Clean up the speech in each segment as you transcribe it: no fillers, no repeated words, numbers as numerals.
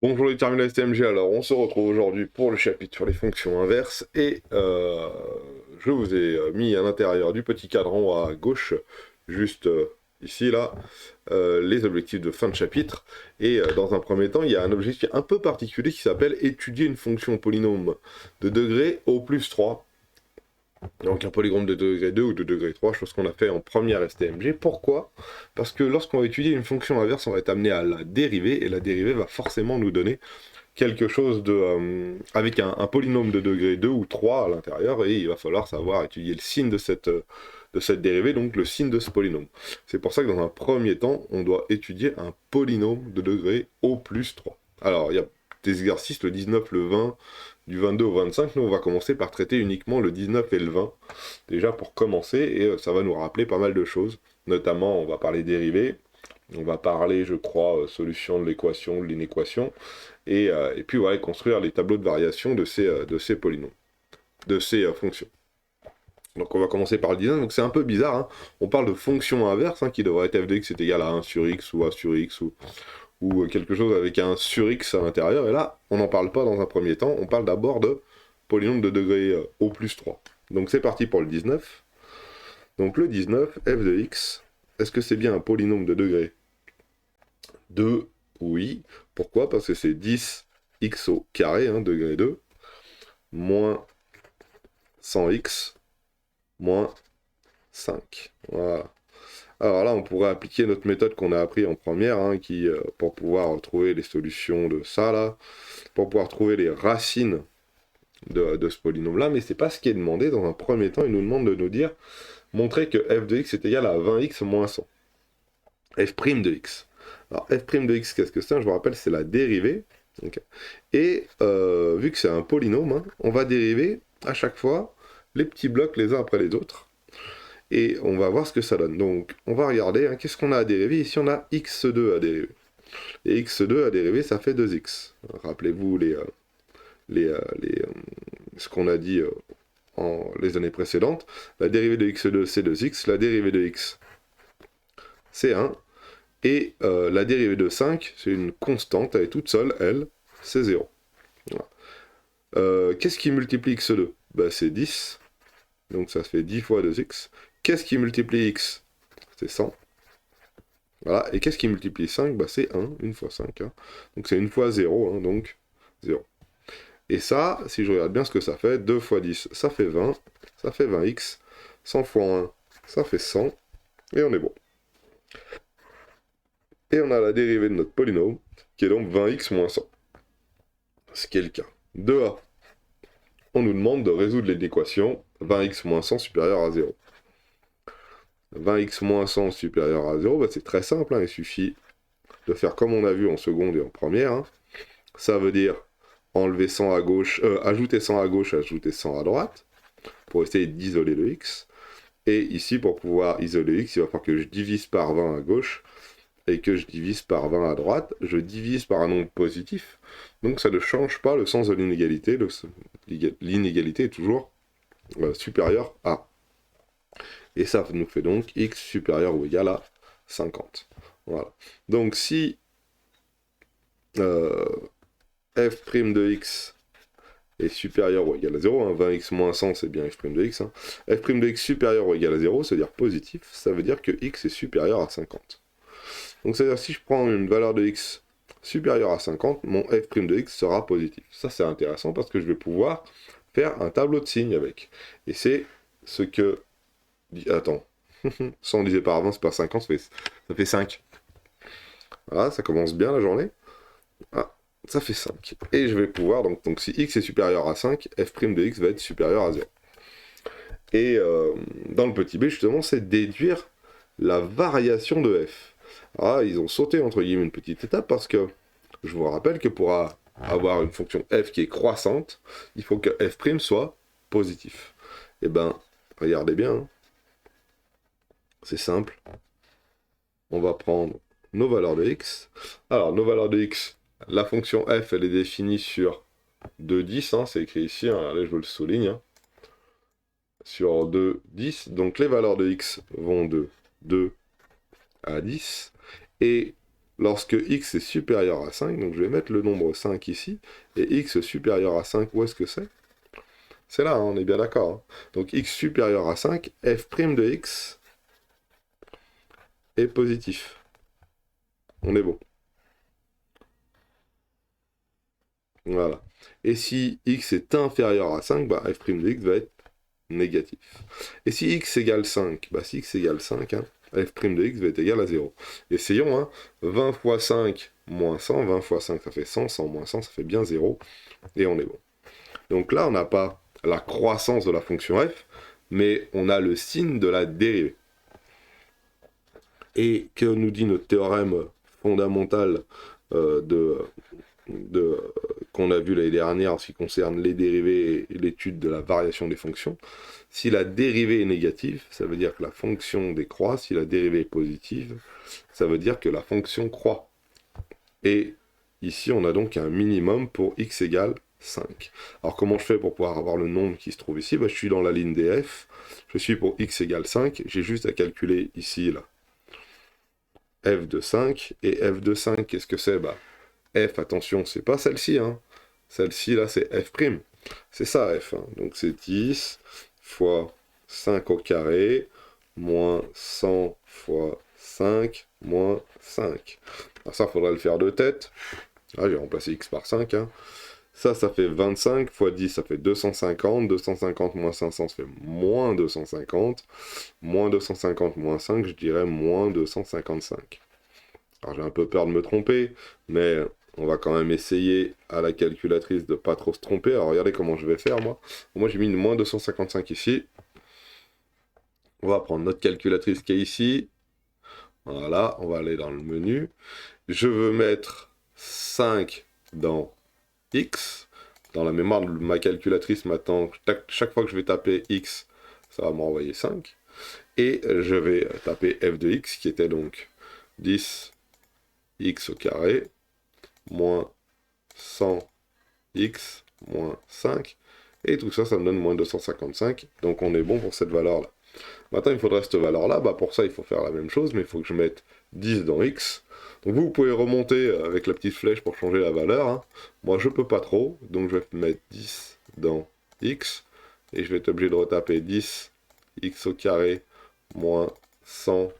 Bonjour les terminaux STMG, alors on se retrouve aujourd'hui pour le chapitre sur les fonctions inverses et je vous ai mis à l'intérieur du petit cadran à gauche, juste ici là, les objectifs de fin de chapitre et dans un premier temps il y a un objectif un peu particulier qui s'appelle étudier une fonction polynôme de degré au plus 3. Donc un polygone de degré 2 ou de degré 3, chose qu'on a fait en première STMG. Pourquoi? Parce que lorsqu'on va étudier une fonction inverse, on va être amené à la dériver, et la dérivée va forcément nous donner quelque chose de, avec un polynôme de degré 2 ou 3 à l'intérieur, et il va falloir savoir étudier le signe de cette dérivée, donc le signe de ce polynôme. C'est pour ça que dans un premier temps, on doit étudier un polynôme de degré au plus 3. Alors, il y a des exercices, le 19, le 20, du 22 au 25, nous on va commencer par traiter uniquement le 19 et le 20, déjà pour commencer, et ça va nous rappeler pas mal de choses, notamment on va parler dérivée, on va parler, je crois, solution de l'équation, de l'inéquation, et puis voilà, construire les tableaux de variation de ces polynômes, de ces fonctions. Donc on va commencer par le 19, donc c'est un peu bizarre, hein. On parle de fonction inverse, hein, qui devrait être f de x est égal à 1 sur x, ou a sur x, ou quelque chose avec un sur x à l'intérieur, et là, on n'en parle pas dans un premier temps, on parle d'abord de polynôme de degré au plus 3. Donc c'est parti pour le 19. Donc le 19, f de x, est-ce que c'est bien un polynôme de degré 2? Oui. Pourquoi? Parce que c'est 10x au carré, hein, degré 2, moins 100x, moins 5. Voilà. Alors là, on pourrait appliquer notre méthode qu'on a appris en première, hein, pour pouvoir trouver les solutions de ça, là, pour pouvoir trouver les racines de ce polynôme-là, mais c'est pas ce qui est demandé. Dans un premier temps, il nous demande de nous dire, montrer que f de x est égal à 20x moins 100. f' de x. Alors, f' de x, qu'est-ce que c'est? Je vous rappelle, c'est la dérivée. Okay. Et vu que c'est un polynôme, hein, on va dériver à chaque fois les petits blocs les uns après les autres. Et on va voir ce que ça donne. Donc, on va regarder, hein, qu'est-ce qu'on a à dériver? Ici, on a x2 à dériver. Et x2 à dériver, ça fait 2x. Rappelez-vous ce qu'on a dit les années précédentes. La dérivée de x2, c'est 2x. La dérivée de x, c'est 1. Et la dérivée de 5, c'est une constante, elle est toute seule, elle, c'est 0. Voilà. Qu'est-ce qui multiplie x2? Bah, c'est 10, donc ça fait 10 fois 2x. Qu'est-ce qui multiplie x? C'est 100. Voilà, et qu'est-ce qui multiplie 5? Bah, c'est 1, 1 fois 5. Hein. Donc c'est 1 fois 0, hein, donc 0. Et ça, si je regarde bien ce que ça fait, 2 fois 10, ça fait 20, ça fait 20x, 100 fois 1, ça fait 100, et on est bon. Et on a la dérivée de notre polynôme, qui est donc 20x moins 100. Ce qui est le cas. 2a. On nous demande de résoudre l'équation 20x moins 100 supérieur à 0. 20x moins 100 supérieur à 0, bah c'est très simple, hein, il suffit de faire comme on a vu en seconde et en première. Hein. Ça veut dire enlever 100 à gauche, ajouter 100 à gauche, ajouter 100 à droite, pour essayer d'isoler le x. Et ici, pour pouvoir isoler x, il va falloir que je divise par 20 à gauche, et que je divise par 20 à droite. Je divise par un nombre positif, donc ça ne change pas le sens de l'inégalité. L'inégalité est toujours supérieure à. Et ça nous fait donc x supérieur ou égal à 50. Voilà. Donc si euh, f' de x est supérieur ou égal à 0, hein, 20x moins 100 c'est bien f' de x, hein, f' de x supérieur ou égal à 0, c'est-à-dire positif, ça veut dire que x est supérieur à 50. Donc c'est-à-dire si je prends une valeur de x supérieure à 50, mon f' de x sera positif. Ça c'est intéressant parce que je vais pouvoir faire un tableau de signes avec. Et c'est ce que... Attends, 100 divisé par 20, c'est pas 50, ça fait 5. Voilà, ça commence bien la journée. Ah, ça fait 5. Et je vais pouvoir, donc si x est supérieur à 5, f' de x va être supérieur à 0. Et dans le petit b, justement, c'est déduire la variation de f. Ah, ils ont sauté, entre guillemets, une petite étape parce que je vous rappelle que pour avoir une fonction f qui est croissante, il faut que f' soit positif. Et ben, regardez bien, hein, c'est simple. On va prendre nos valeurs de x. Alors, nos valeurs de x, la fonction f, elle est définie sur 2, 10, hein, c'est écrit ici, hein, allez, je vous le souligne, hein, sur 2, 10. Donc, les valeurs de x vont de 2 à 10. Et lorsque x est supérieur à 5, donc je vais mettre le nombre 5 ici, et x supérieur à 5, où est-ce que c'est? C'est là, hein, on est bien d'accord. Hein. Donc x supérieur à 5, f' de x est positif. On est bon. Voilà. Et si x est inférieur à 5, bah, f' de x va être négatif. Et si x égale 5, bah, si x égale 5, hein, f' de x va être égal à 0. Essayons, hein, 20 fois 5 moins 100, 20 fois 5 ça fait 100, 100 moins 100 ça fait bien 0, et on est bon. Donc là, on n'a pas la croissance de la fonction f, mais on a le signe de la dérivée. Et que nous dit notre théorème fondamental qu'on a vu l'année dernière en ce qui concerne les dérivées et l'étude de la variation des fonctions. Si la dérivée est négative, ça veut dire que la fonction décroît. Si la dérivée est positive, ça veut dire que la fonction croît. Et ici, on a donc un minimum pour x égale 5. Alors comment je fais pour pouvoir avoir le nombre qui se trouve ici? Bah, je suis dans la ligne des f, je suis pour x égale 5, j'ai juste à calculer ici, là, f de 5, et f de 5, qu'est-ce que c'est? Bah, f, attention, c'est pas celle-ci, hein. Celle-ci, là, c'est f'. C'est ça, f. Hein. Donc, c'est 10 fois 5 au carré, moins 100 fois 5, moins 5. Alors ça, il faudrait le faire de tête. Ah, j'ai remplacé x par 5. Hein. Ça fait 25 fois 10, ça fait 250. 250 moins 500, ça fait moins 250. Moins 250 moins 5, je dirais moins 255. Alors j'ai un peu peur de me tromper, mais on va quand même essayer à la calculatrice de ne pas trop se tromper. Alors regardez comment je vais faire moi. Moi j'ai mis une moins 255 ici. On va prendre notre calculatrice qui est ici. Voilà, on va aller dans le menu. Je veux mettre 5 dans x. Dans la mémoire de ma calculatrice maintenant, chaque fois que je vais taper x, ça va m'envoyer 5. Et je vais taper f de x qui était donc 10 x au carré moins 100x moins 5, et tout ça, ça me donne moins 255, donc on est bon pour cette valeur-là. Maintenant, il faudrait cette valeur-là, bah pour ça, il faut faire la même chose, mais il faut que je mette 10 dans x. Donc vous pouvez remonter avec la petite flèche pour changer la valeur. Hein. Moi, je peux pas trop, donc je vais mettre 10 dans x, et je vais être obligé de retaper 10 x au carré moins 100x,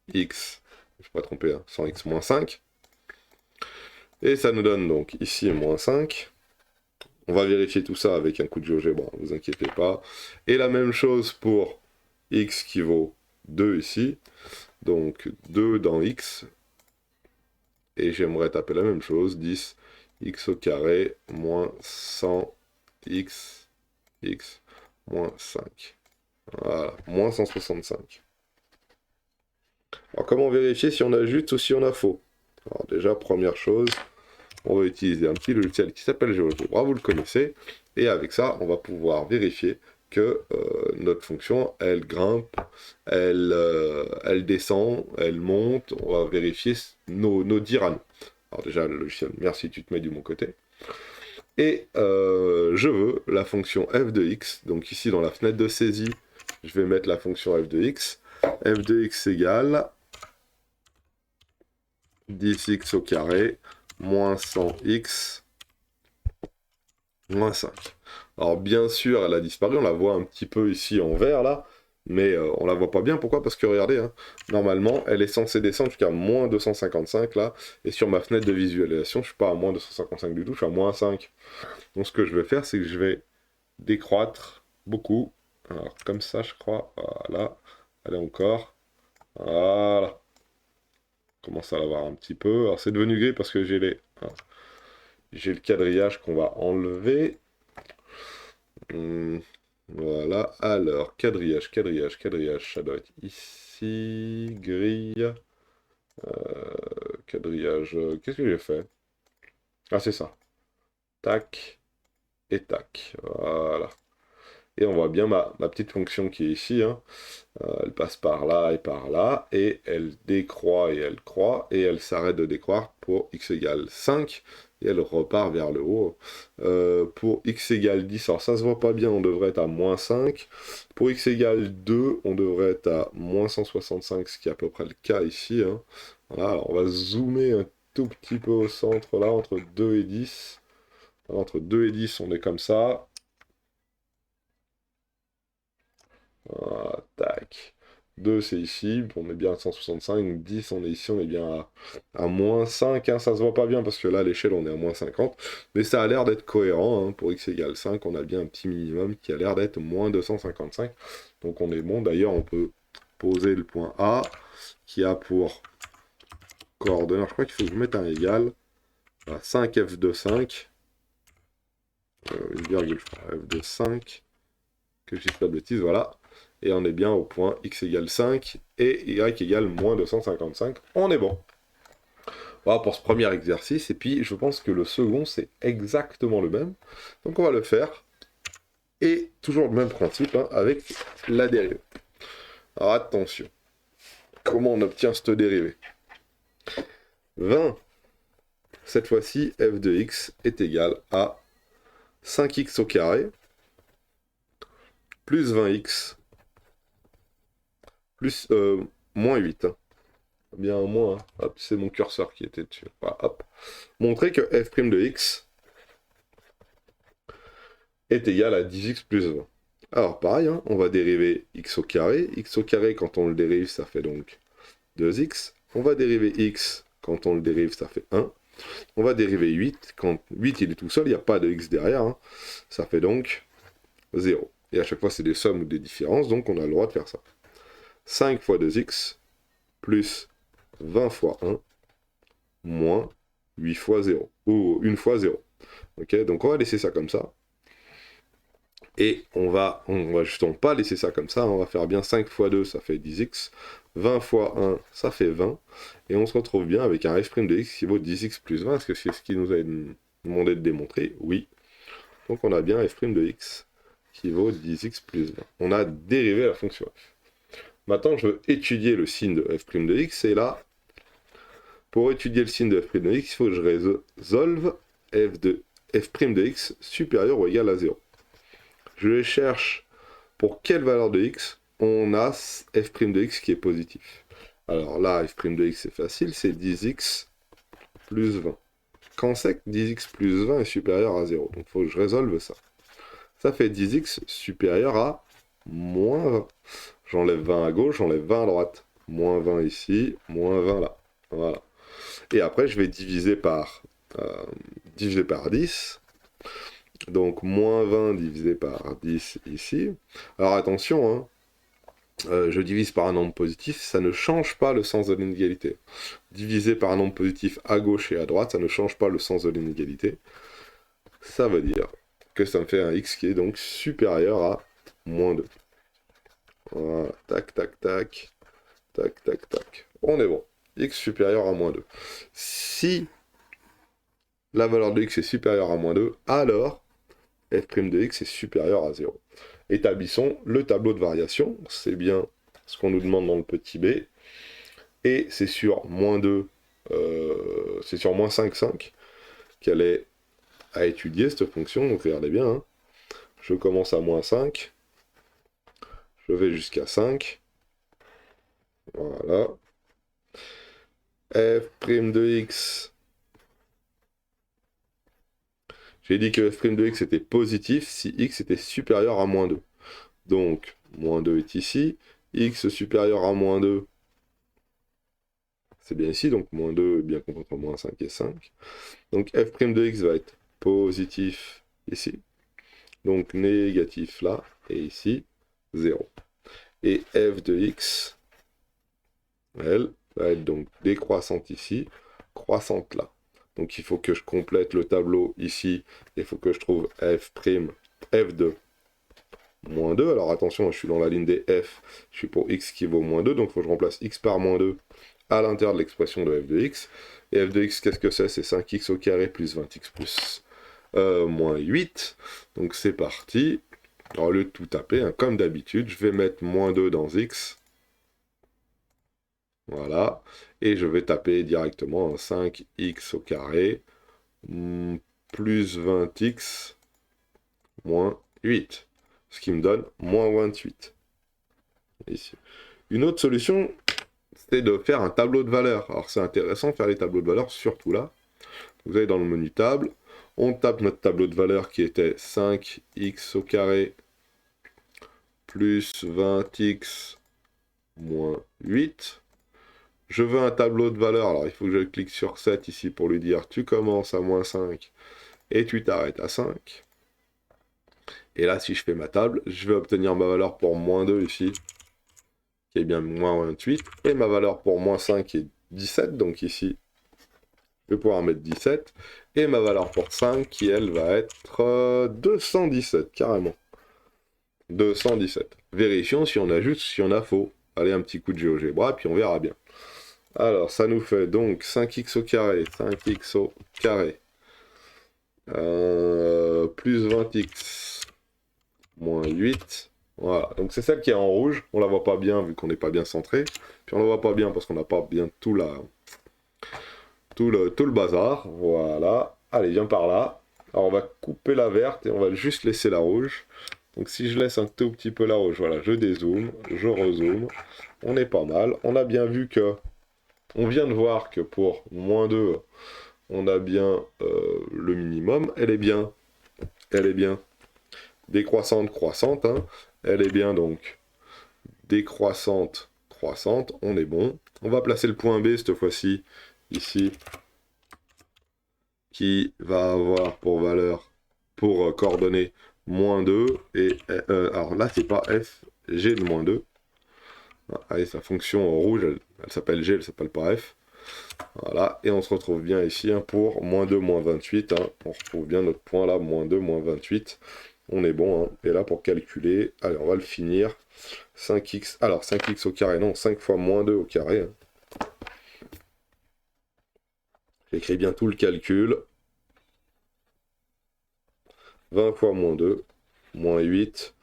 je ne vais pas tromper, hein, 100x moins 5. Et ça nous donne donc ici moins 5. On va vérifier tout ça avec un coup de GeoGebra, ne vous inquiétez pas. Et la même chose pour x qui vaut 2 ici. Donc 2 dans x. Et j'aimerais taper la même chose, 10 x au carré moins 100 x moins 5. Voilà, moins 165. Alors comment vérifier si on a juste ou si on a faux? Alors déjà, première chose, on va utiliser un petit logiciel qui s'appelle GeoGebra, vous le connaissez, et avec ça, on va pouvoir vérifier que notre fonction, elle grimpe, elle descend, elle monte, on va vérifier nos dires à nous. Alors déjà, le logiciel, merci, tu te mets du bon côté. Et je veux la fonction f de x, donc ici dans la fenêtre de saisie, je vais mettre la fonction f de x égale 10x au carré, moins 100x, moins 5. Alors bien sûr, elle a disparu, on la voit un petit peu ici en vert là, mais on la voit pas bien, pourquoi? Parce que regardez, hein, normalement, elle est censée descendre jusqu'à moins 255 là, et sur ma fenêtre de visualisation, je suis pas à moins 255 du tout, je suis à moins 5. Donc ce que je vais faire, c'est que je vais décroître beaucoup, alors comme ça je crois, voilà, allez encore, voilà. Commence à l'avoir un petit peu. Alors c'est devenu gris parce que j'ai le quadrillage qu'on va enlever. Voilà. Alors, quadrillage, ça doit être ici. Grille. Quadrillage. Qu'est-ce que j'ai fait? Ah, c'est ça. Tac. Et tac. Voilà. Et on voit bien ma petite fonction qui est ici. Hein. Elle passe par là, et elle décroît et elle croît, et elle s'arrête de décroître pour x égale 5, et elle repart vers le haut. Pour x égale 10, alors ça se voit pas bien, on devrait être à moins 5. Pour x égale 2, on devrait être à moins 165, ce qui est à peu près le cas ici. Hein. Voilà, alors on va zoomer un tout petit peu au centre, là, entre 2 et 10. Alors, entre 2 et 10, on est comme ça. Voilà, tac. 2, c'est ici, on est bien à 165. 10, on est ici, on est bien à moins 5. Hein. Ça se voit pas bien parce que là, à l'échelle, on est à moins 50. Mais ça a l'air d'être cohérent. Hein. Pour x égale 5, on a bien un petit minimum qui a l'air d'être moins 255. Donc on est bon. D'ailleurs, on peut poser le point A qui a pour coordonnée. Je crois qu'il faut que je mette un égal à 5f de 5. Une virgule, je crois. F de 5. Que je dise pas de bêtises, voilà. Et on est bien au point x égale 5 et y égale moins 255. On est bon. Voilà pour ce premier exercice. Et puis, je pense que le second, c'est exactement le même. Donc, on va le faire. Et toujours le même principe, hein, avec la dérivée. Alors, attention. Comment on obtient cette dérivée? 20. Cette fois-ci, f de x est égal à 5x au carré plus 20x plus moins 8. Hein. Bien un moins. Hein. Hop, c'est mon curseur qui était dessus. Voilà, hop. Montrer que f' de x est égal à 10x plus 20. Alors pareil, hein, on va dériver x au carré. X au carré, quand on le dérive, ça fait donc 2x. On va dériver x, quand on le dérive, ça fait 1. On va dériver 8. Quand 8 il est tout seul, il n'y a pas de x derrière. Hein. Ça fait donc 0. Et à chaque fois, c'est des sommes ou des différences, donc on a le droit de faire ça. 5 fois 2x plus 20 fois 1 moins 8 fois 0. Ou 1 fois 0. Ok, donc on va laisser ça comme ça. Et on va justement pas laisser ça comme ça, on va faire bien 5 fois 2, ça fait 10x, 20 fois 1, ça fait 20, et on se retrouve bien avec un f' de x qui vaut 10x plus 20, est-ce que c'est ce qu'il nous a demandé de démontrer? Oui. Donc on a bien f' de x qui vaut 10x plus 20. On a dérivé la fonction f. Maintenant, je veux étudier le signe de f' de x, et là, pour étudier le signe de f' de x, il faut que je résolve f' de x supérieur ou égal à 0. Je cherche pour quelle valeur de x on a f' de x qui est positif. Alors là, f' de x c'est facile, c'est 10x plus 20. Quand c'est que 10x plus 20 est supérieur à 0? Donc il faut que je résolve ça. Ça fait 10x supérieur à moins 20. J'enlève 20 à gauche, j'enlève 20 à droite. Moins 20 ici, moins 20 là. Voilà. Et après, je vais diviser par 10. Donc, moins 20 divisé par 10 ici. Alors, attention, hein, je divise par un nombre positif, ça ne change pas le sens de l'inégalité. Diviser par un nombre positif à gauche et à droite, ça ne change pas le sens de l'inégalité. Ça veut dire que ça me fait un x qui est donc supérieur à moins 2. Voilà, tac, tac, tac, tac, tac, tac. On est bon. X supérieur à moins 2. Si la valeur de x est supérieure à moins 2, alors f' de x est supérieur à 0. Établissons le tableau de variation, c'est bien ce qu'on nous demande dans le petit b, et c'est sur moins 2, c'est sur moins 5, 5 qu'elle est à étudier cette fonction, donc regardez bien, hein. Je commence à moins 5, je vais jusqu'à 5, voilà, f' de x, j'ai dit que f' de x était positif si x était supérieur à moins 2. Donc, moins 2 est ici, x supérieur à moins 2, c'est bien ici, donc moins 2 est bien compris entre moins 5 et 5. Donc f' de x va être positif ici, donc négatif là, et ici, 0. Et f de x, elle, va être donc décroissante ici, croissante là. Donc il faut que je complète le tableau ici, il faut que je trouve f' de moins 2. Alors attention, je suis dans la ligne des f, je suis pour x qui vaut moins 2, donc il faut que je remplace x par moins 2 à l'intérieur de l'expression de f de x. Et f de x, qu'est-ce que c'est? C'est 5x au carré plus 20x plus moins 8. Donc c'est parti. Alors, au lieu de tout taper, hein, comme d'habitude, je vais mettre moins 2 dans x. Voilà. Et je vais taper directement 5x au carré plus 20x moins 8. Ce qui me donne moins 28. Ici. Une autre solution, c'est de faire un tableau de valeurs. Alors c'est intéressant de faire les tableaux de valeurs, surtout là. Vous allez dans le menu table, on tape notre tableau de valeurs qui était 5x au carré plus 20x moins 8. Je veux un tableau de valeurs, alors il faut que je clique sur 7 ici pour lui dire tu commences à moins 5 et tu t'arrêtes à 5. Et là, si je fais ma table, je vais obtenir ma valeur pour moins 2 ici, qui est bien moins 28, et ma valeur pour moins 5 qui est 17, donc ici, je vais pouvoir mettre 17, et ma valeur pour 5 qui, elle, va être 217, carrément. 217. Vérifions si on a juste, si on a faux. Allez, un petit coup de GeoGebra, puis on verra bien. Alors, ça nous fait donc 5x au carré, 5x au carré, plus 20x, moins 8. Voilà, donc c'est celle qui est en rouge. On la voit pas bien vu qu'on n'est pas bien centré. Puis on la voit pas bien parce qu'on n'a pas bien tout le bazar. Voilà. Allez, viens par là. Alors on va couper la verte et on va juste laisser la rouge. Donc si je laisse un tout petit peu la rouge, voilà, je dézoome, je rezoome. On est pas mal. On a bien vu que... On vient de voir que pour moins 2, on a bien le minimum. Elle est bien décroissante, croissante. Hein. Elle est bien donc décroissante, croissante. On est bon. On va placer le point B cette fois-ci, ici, qui va avoir pour valeur, pour coordonnée, moins 2. Et alors là, c'est pas F, G de moins 2. Allez, sa fonction en rouge, elle s'appelle G, elle s'appelle pas F. Voilà, et on se retrouve bien ici hein, pour moins 2, moins 28. Hein. On retrouve bien notre point là, moins 2, moins 28. On est bon. Hein. Et là, pour calculer, allez, on va le finir. 5x, alors 5x au carré, non, 5 fois moins 2 au carré. Hein. J'écris bien tout le calcul. 20 fois moins 2, moins 8.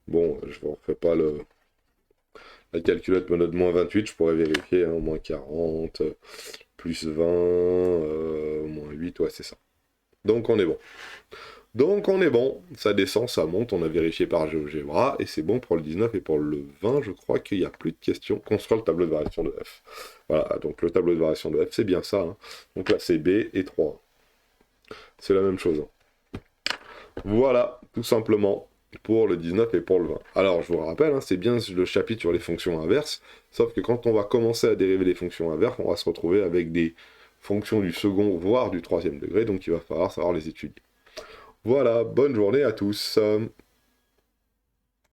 Bon, je ne refais pas le... La calculette me donne moins 28, je pourrais vérifier, hein, moins 40, plus 20, moins 8, ouais, c'est ça. Donc on est bon. Donc on est bon, ça descend, ça monte, on a vérifié par GeoGebra, et c'est bon pour le 19 et pour le 20, je crois qu'il n'y a plus de questions. Construire le tableau de variation de F. Voilà, donc le tableau de variation de F, c'est bien ça. Hein. Donc là, c'est B et 3. C'est la même chose. Hein. Voilà, tout simplement, pour le 19 et pour le 20. Alors, je vous rappelle, hein, c'est bien le chapitre sur les fonctions inverses, sauf que quand on va commencer à dériver les fonctions inverses, on va se retrouver avec des fonctions du second, voire du troisième degré, donc il va falloir savoir les étudier. Voilà, bonne journée à tous.